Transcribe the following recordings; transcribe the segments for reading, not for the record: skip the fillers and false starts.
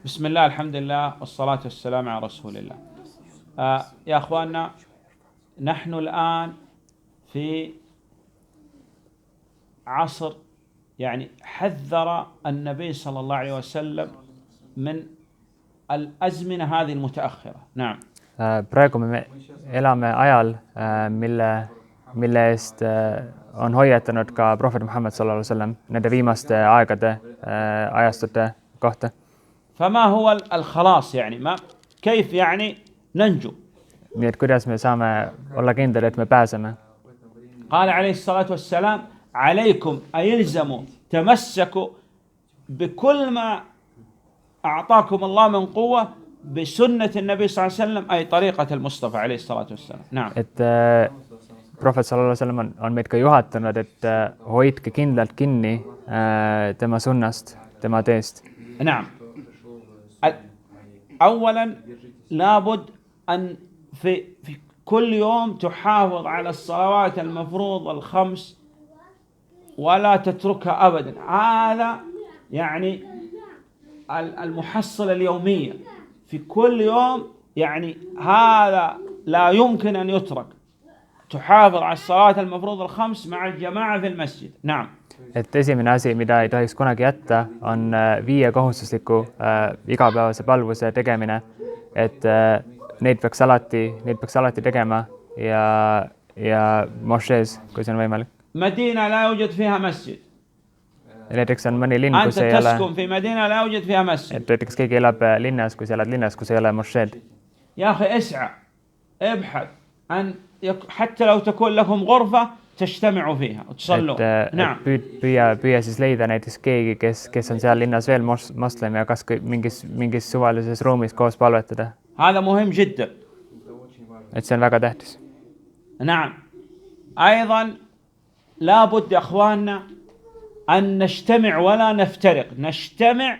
بسم الله الحمد لله والصلاة والسلام على رسول الله. يا أخواننا، نحن الآن في عصر يعني حذر النبي صلى الله عليه وسلم من الأزمنة هذه المتأخرة. نعم. Praegu me elame ajal, mille eest on hoiatanud ka prohvet Muhammad sallallahu alaihi wasallam nende viimaste aegade ajastute kohta. فما هو الخلاص يعني كيف يعني ننجو؟ Nii et kuidas me saame olla kindlad, et me pääseme? قال عليه الصلاة والسلام: عليكم أيلزموا تمسكوا بكل ما أعطاكم الله من قوة بسنة النبي صلى الله عليه وسلم أي طريقة المصطفى عليه الصلاة والسلام. نعم. Et prohvet sallallahu alaihi wasallam on meid ka juhatanud, et hoidke kindlalt kinni tema sunnast, tema teest. نعم. أولا لابد أن في كل يوم تحافظ على الصلوات المفروضة الخمس ولا تتركها أبدا. هذا يعني المحصلة اليومية في كل يوم، يعني هذا لا يمكن أن يترك. تحافظ على الصلاة المفروضة الخمس مع الجماعة في المسجد. نعم. Et esimene asi, mida ei tohiks kunagi jätta, on 5 kohustusliku igapäevase palvuse tegemine, et neid peaks alati tegema ja mošees, kui see on võimalik. مدينة لا يوجد فيها مسجد. Näiteks on mõni linn, kus ei ole. تسكن في مدينة لا يوجد فيها مسجد. Et näiteks keegi elab linnas, kui sa elad linnas, kus ei ole mošeed. يا أخي اسعى ابحث أن حتى لو تكون لكم غرفة تجتمعوا فيها وتصلوا. نعم. Püüa siis leida näiteks keegi, kes on seal linnas veel moslem ja kas mingis suvalises ruumis koos palvetada. هذا مهم جدا. Et see on väga tähtis. نعم. أيضا لابد يا أخواننا أن نجتمع ولا نفترق. نجتمع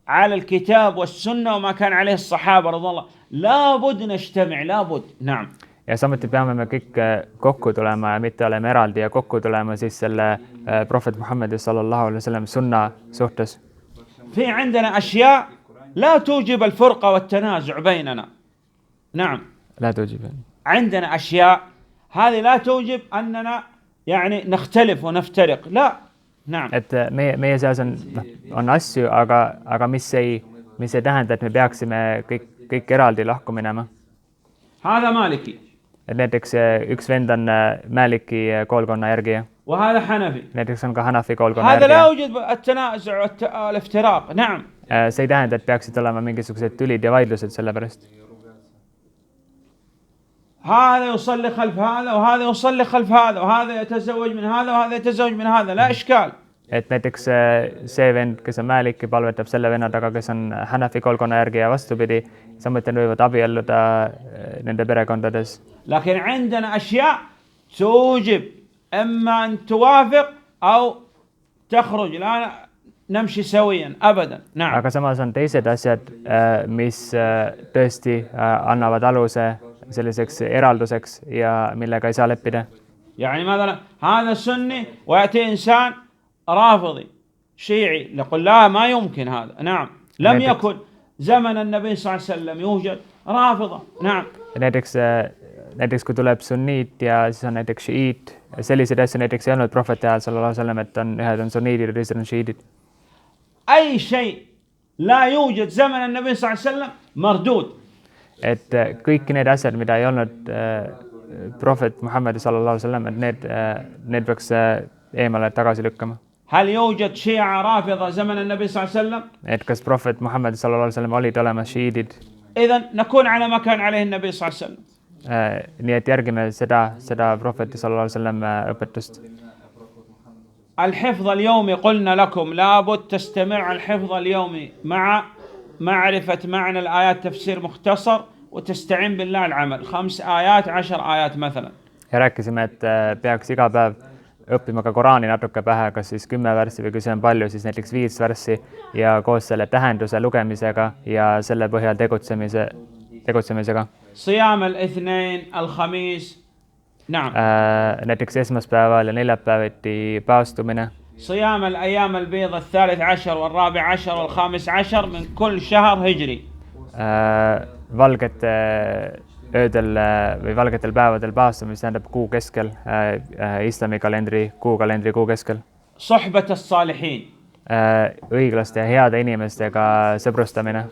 على الكتاب والسنة وما كان عليه الصحابة رضي الله. لابد نجتمع لابد. نعم. Ja samuti peame me kõik kokku tulema ja mitte olema eraldi ja kokku tulema siis selle prohvet Muhammadi sallallahu alaihi wasallam sunna suhtes. في عندنا أشياء لا توجب الفرقة والتنازع بيننا. نعم. لا توجب. عندنا أشياء هذه لا توجب أننا يعني نختلف ونفترق. لا. نعم. Et meie seas on asju, aga mis ei tähenda, et me peaksime kõik eraldi lahku minema. هذا مالكي. Näiteks üks vend on Maliki koolkonna järgija. وهذا حنفي. Näiteks on ka Hanafi koolkonna هذا لا järgija. يوجد التنازع والافتراق. نعم. See ei tähenda, et peaksid olema mingisugused tülid ja vaidlused selle pärast. هذا يصلي خلف هذا وهذا يصلي خلف هذا وهذا يتزوج من هذا وهذا يتزوج من هذا. لا إشكال. Et näiteks see vend, kes on Maliki, palvetab selle venna taga, kes on Hanafi koolkonna järgi ja vastupidi. Samuti võivad abielluda nende perekondades. لكن عندنا أشياء توجب إما أن توافق أو تخرج. لا نمشي سويا أبدا. نعم. Aga samas on teised asjad, mis tõesti annavad aluse selliseks eralduseks ja millega ei saa leppida. يعني مثلا هذا سني ويأتي إنسان رافضي شيعي يقول لا ما يمكن هذا. نعم. لم يكن زمن النبي صلى الله عليه وسلم يوجد رافضة. نعم. Näiteks kui tuleb sunniit ja siis on näiteks šiiit, selliseid asju näiteks ei olnud prohveti ajal sallallahu alaihi wasallam, et ühed on sunniidid ja teised on šiidid. أي شيء لا يوجد زمن النبي صلى الله عليه وسلم مردود. Et kõik need asjad, mida ei olnud prohvet Muhammad sallallahu alaihi wasallam, et need peaks eemale tagasi lükkama. هل يوجد شيعة رافضة زمن النبي صلى الله عليه وسلم؟ Et kas prohvet Muhammad sallallahu alaihi wasallam olid olemas šiidid? إذن نكون على ما كان عليه النبي صلى الله عليه وسلم. Nii et järgime seda prohveti sallallahu alaihi wasallam õpetust. الحفظ اليومي قلنا لكم لابد تستمر الحفظ اليومي مع معرفة معنى الآيات تفسير مختصر وتستعين بالله العمل. 5 آيات 10 آيات مثلا. Ja rääkisime, et peaks iga päev õppima ka Koraani natuke pähe, kas siis 10 värssi või kui see on palju, siis näiteks 5 värssi ja koos selle tähenduse lugemisega ja selle põhjal tegutsemisega. صيام الاثنين الخميس. نعم. Näiteks esmaspäeval ja neljapäeviti paastumine. صيام الأيام البيض 13 وال14 وال15 من كل شهر هجري. valgete öödel või valgetel päevadel paastamine, mis tähendab kuu keskel, islami kalendri kuu keskel. صحبة الصالحين. õiglaste ja heade inimestega sõbrustamine.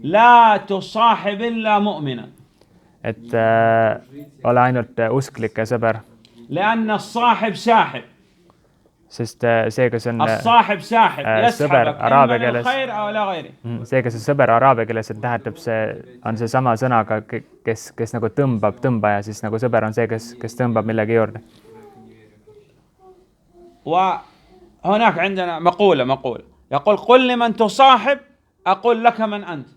لا تصاحب إلا مؤمنا. Et ole ainult usklik ja sõber. لأن الصاحب ساحب. Sest see, kes on الصاحب ساحب sõber يسحبك araabia إما keeles, للخير أو لا غيره. see, kes on sõber araabia keeles, et tähendab, on see sama sõnaga, kes nagu tõmbab tõmbaja, siis nagu sõber on see, kes tõmbab millegi juurde. وهناك عندنا مقولة يقول قل لمن تصاحب أقول لك من أنت.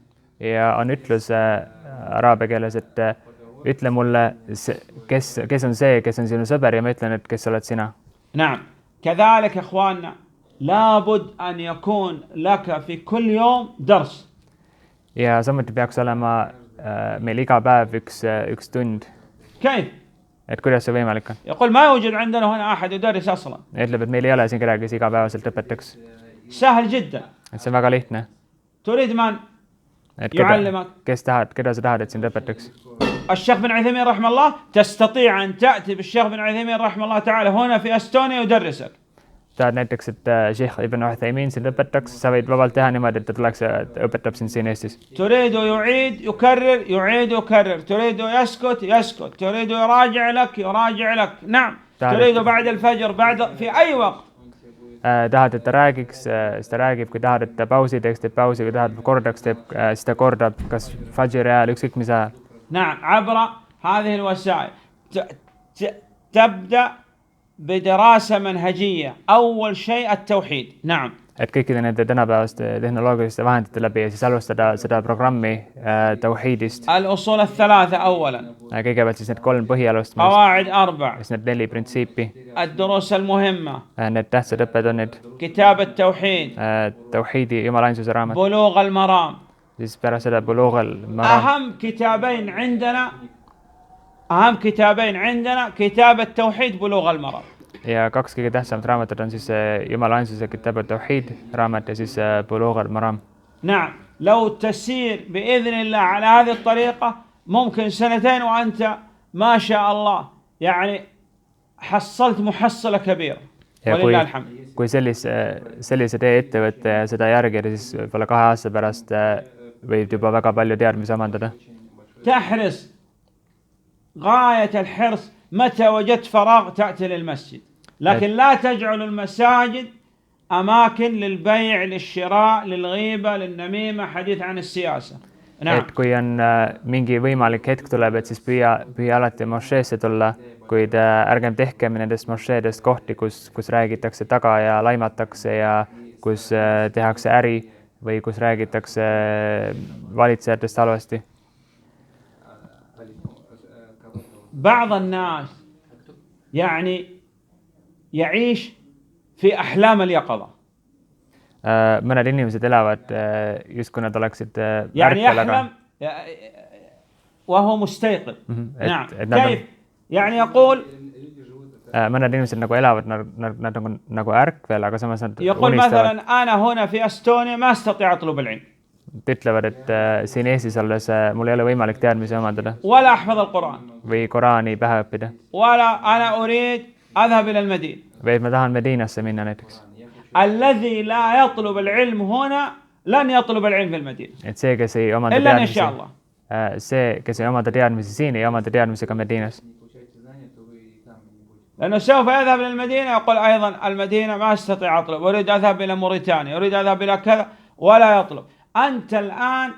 Ja on ütlus araabia keeles, et ütle mulle, kes on see, kes on sinu sõber, ja ma ütlen, et kes oled sina. نعم كذلك إخواننا لابد أن يكون لك في كل يوم درس. Ja samuti peaks olema meil iga päev üks tund. كيف؟ Et kuidas see võimalik on? يقول ما يوجد عندنا هنا أحد يدرس أصلا. Ütleb, et meil ei ole siin kedagi, kes igapäevaselt õpetaks. سهل جدا. Et see on väga lihtne. تريد من Et يعلمك؟ keda sa tahad, et sind õpetaks? الشيخ بن عثيمين رحمه الله تستطيع أن تأتي بالشيخ بن عثيمين رحمه الله تعالى هنا في أستونيا يدرسك. tahad näiteks, et Sheikh Ibn Uthaymin sind õpetaks, sa võid vabalt teha niimoodi, et ta tuleks ja õpetab sind siin Eestis. تريد يعيد يكرر يعيد يكرر تريد يسكت يسكت تريد يراجع لك نعم تريد بعد الفجر بعد في أي وقت. tahad, et ta räägiks, siis ta räägib, kui tahad, et ta pausi teeks, teeb pausi, kui tahad, kordaks teeb, siis ta kordab, kas fajri ajal, ükskõik mis ajal. نعم عبر هذه الوسائل تبدأ بدراسة منهجية. أول شيء التوحيد. نعم. Et kõikide nende tänapäevaste tehnoloogiliste vahendite läbi ja siis alustada seda programmi tauhiidist. الأصول الثلاثة أولا. kõigepealt siis need 3 põhialust. قواعد 4. siis need 4 printsiipi. الدروس المهمة. Need tähtsad õppetunnid. كتاب التوحيد. tauhiidi jumalainsuse raamat. بلوغ المرام. siis pärast seda بلوغ المرام. أهم كتابين عندنا كتاب التوحيد بلوغ المرام. ja 2 kõige tähtsamat raamatut on siis jumalainsuse كتاب التوحيد raamat ja siis بلوغ المرام. نعم لو تسير بإذن الله على هذه الطريقة ممكن 2 وأنت ما شاء الله يعني حصلت محصلة كبيرة. ولله الحمد. kui sellise tee ette võtta ja seda järgida, siis võib-olla 2 aasta pärast võib juba väga palju teadmisi omandada. تحرص غاية الحرص متى وجدت فراغ تأتي للمسجد لكن لا تجعل المساجد أماكن للبيع للشراء للغيبة للنميمة حديث عن السياسة. et kui on mingi võimalik hetk tuleb, et siis püüa alati mošeesse tulla, kuid ärgem tehkem nendest mošeedest kohti, kus räägitakse taga ja laimatakse ja kus tehakse äri või kus räägitakse valitsejatest halvasti. بعض الناس يعني يعيش في أحلام اليقظة. mõned inimesed elavad justkui nad oleksid يعني يحلم وهو مستيقظ. نعم كيف يعني يقول mõned inimesed nagu elavad nad nagu ärkvel, aga samas nad يقول مثلا أنا هنا في أستونيا ما أستطيع أطلب العلم. ütlevad, et siin Eestis olles mul ei ole võimalik teadmisi omandada ولا أحفظ القرآن või Koraani pähe õppida ولا أنا أريد أذهب إلى المدينة. või et ma tahan Medinasse minna näiteks. الذي لا يطلب العلم هنا لن يطلب العلم في المدينة. et see, kes ei omanda teadmisi siin, ei omanda teadmisi ka Medinas. لأنه سوف يذهب إلى المدينة يقول أيضا المدينة ما أستطيع أطلب أريد أذهب إلى موريتانيا أريد أذهب إلى كذا ولا يطلب. أنت الآن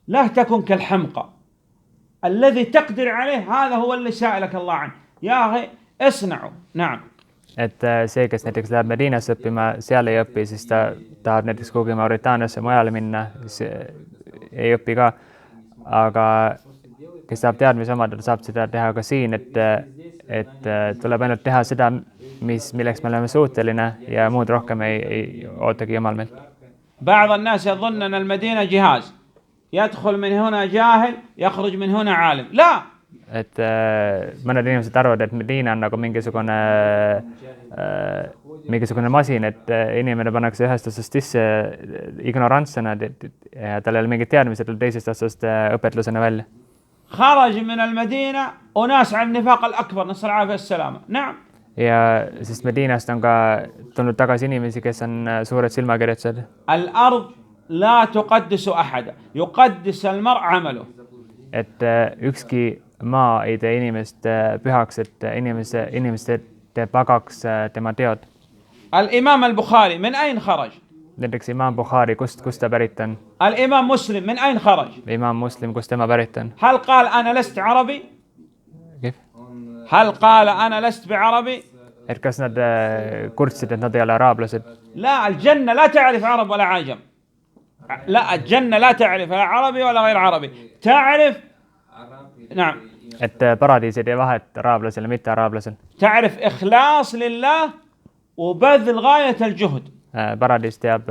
لا تكن كالحمقى الذي تقدر عليه هذا هو اللي سألك الله عنه يا أخي اصنعوا. نعم. et see, kes näiteks läheb Medinasse õppima, seal ei õpi, siis ta tahab näiteks kuhugi Mauritaaniasse mujale minna, siis ei õpi ka. Aga kes tahab teadmisi omandada, saab seda teha ka siin, et tuleb ainult teha seda, milleks me oleme suuteline ja muud rohkem ei ootagi Jumal meilt. بعض الناس يظن أن المدينة جهاز يدخل من هنا جاهل يخرج من هنا عالم. لا et mõned inimesed arvavad, et Mediina on nagu mingisugune masin, et inimene pannakse ühest otsast sisse ignorantsena ja tal ei ole mingit teadmised, teisest otsast õpetlusena välja. خرج من المدينة وناس على النفاق الأكبر نسأل العافية والسلامة. نعم. Ja sest Mediinast on ka tulnud tagasi inimesi, kes on suured silmakirjutused. الأرض لا تقدس أحد يقدس المرء عمله. Et ükski maa ei tee inimest pühaks, et inimeste teeb pagaks tema teod. الإمام البخاري من أين خرج؟ Näiteks imam Bukhari, kust ta pärit on? الإمام مسلم من أين خرج؟ Imam Muslim, kust tema pärit on? هل قال أنا لست عربي؟ كيف؟ هل قال أنا لست بعربي؟ Et kas nad kurtsid, et nad ei ole araablased? لا الجنة لا تعرف عرب ولا عجم. لا الجنة لا تعرف لا عربي ولا غير عربي. تعرف نعم. Et paradiis ei tee vahet araablasel ja mitte araablasel. تعرف إخلاص لله وبذل غاية الجهد. Paradiis teab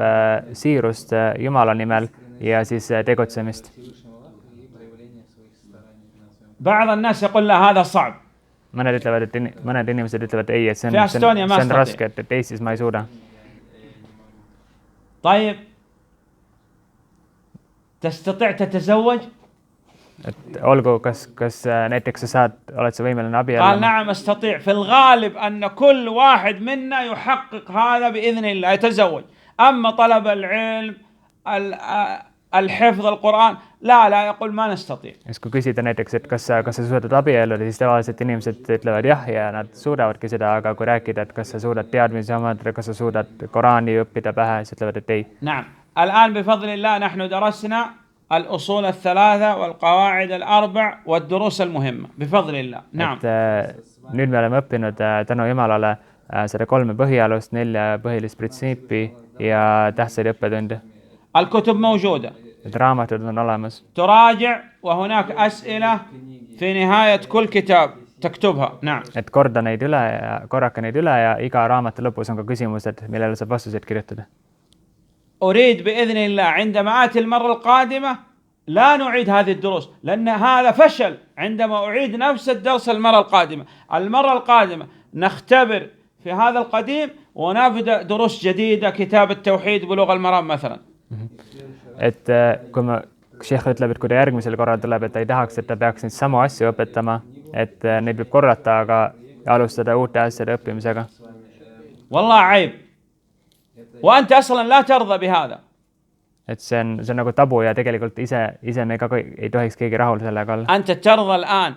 siirust Jumala nimel ja siis tegutsemist. بعض الناس يقول لا هذا صعب. Mõned inimesed ütlevad ei, et see on raske, et Eestis ma ei suuda. طيب تستطيع تتزوج؟ Et olgu, kas näiteks oled sa võimeline قال abielluma? نعم استطيع. في الغالب أن كل واحد منا يحقق هذا بإذن الله يتزوج. أما طلب العلم الحفظ القرآن لا يقول ما نستطيع. Kui küsida näiteks, et kas sa suudad abielluda, siis tavaliselt inimesed ütlevad jah ja nad suudavadki seda, aga kui rääkida, et kas sa suudad teadmisi omada, kas sa suudad Koraani õppida pähe, siis ütlevad, et ei. نعم الآن بفضل الله نحن درسنا الأصول الثلاثة والقواعد الأربع والدروس المهمة بفضل الله. نعم. Nüüd me oleme õppinud tänu Jumalale seda 3 põhialust, 4 põhilist printsiipi ja tähtsaid õppetunde. الكتب موجودة. Raamatud on olemas. تراجع وهناك أسئلة في نهاية كل كتاب تكتبها. نعم. Et korraka neid üle ja iga raamatu lõpus on ka küsimused, millele saab vastuseid kirjutada. أريد بإذن الله عندما آتي المرة القادمة لا نعيد هذه الدروس لأن هذا فشل عندما أعيد نفس الدرس المرة القادمة. المرة القادمة نختبر في هذا القديم ونبدأ دروس جديدة كتاب التوحيد بلغة المرام مثلا. Et kui Sheikh ütleb, et kui ta järgmisel korral tuleb, et ta ei tahaks, et ta peaks neid samu asju õpetama, et neid võib korrata, aga alustada uute asjade õppimisega. والله عيب. وأنت أصلا لا ترضى بهذا. Et see on nagu tabu ja tegelikult ise me ka ei tohiks keegi rahul sellega olla. أنت ترضى الآن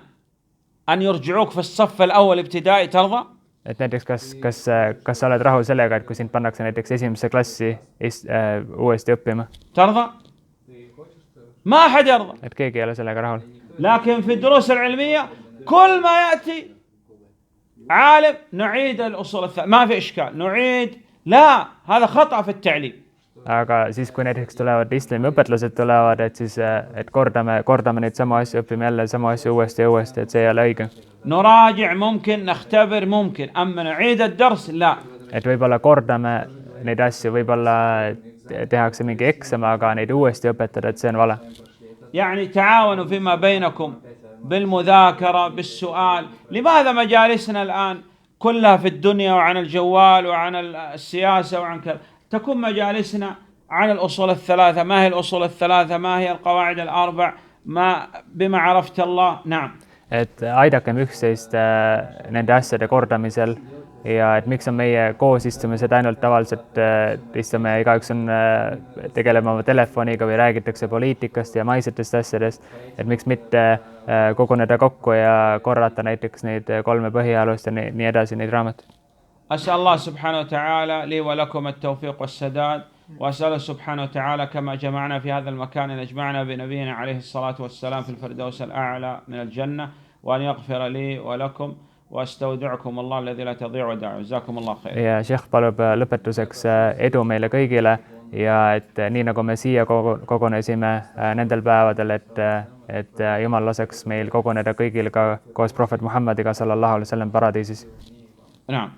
أن يرجعوك في الصف الأول ابتدائي ترضى؟ Et näiteks kas sa oled rahul sellega, et kui sind pannakse näiteks esimesse klassi uuesti õppima? ترضى؟ ما أحد يرضى. Et keegi ei ole sellega rahul. لكن في الدروس العلمية كل ما يأتي عالم نعيد الأصول الثلاثة ما في إشكال نعيد. لا هذا خطأ في التعليم. Aga siis kui näiteks tulevad islami õpetlused tulevad, et siis et kordame neid samu asju, õppime jälle samu asju uuesti ja uuesti, et see ei ole õige. نراجع ممكن نختبر ممكن أما نعيد الدرس لا. Et võib-olla kordame neid asju, võib-olla tehakse mingi eksam, aga neid uuesti õpetada, et see on vale. يعني تعاونوا فيما بينكم بالمذاكرة بالسؤال. لماذا مجالسنا الآن كلها في الدنيا وعن الجوال وعن السياسة وعن كذا؟ تكون مجالسنا عن الأصول الثلاثة. ما هي الأصول الثلاثة؟ ما هي القواعد الأربع؟ ما بما عرفت الله. نعم. Et aidakem üksteist nende asjade kordamisel ja et miks on meie koos istumised ainult tavaliselt istume ja igaüks on tegelema oma telefoniga või räägitakse poliitikast ja maisetest asjadest, et miks mitte koguneda kokku ja korrata näiteks neid 3 põhialust ja nii edasi neid raamatuid. أسأل الله سبحانه وتعالى لي ولكم التوفيق والسداد وأسأل سبحانه وتعالى كما جمعنا في هذا المكان أن يجمعنا بنبينا عليه الصلاة والسلام في الفردوس الأعلى من الجنة وأن يغفر لي ولكم واستودعكم الله الذي لا تضيع ودائعه. جزاكم الله خير. Ja Sheikh palub lõpetuseks edu meile kõigile ja et nii nagu me siia kogunesime nendel päevadel, et Jumal laseks meil koguneda kõigil ka koos prohvet Muhammadiga sallallahu alaihi wasallam paradiisis. نعم.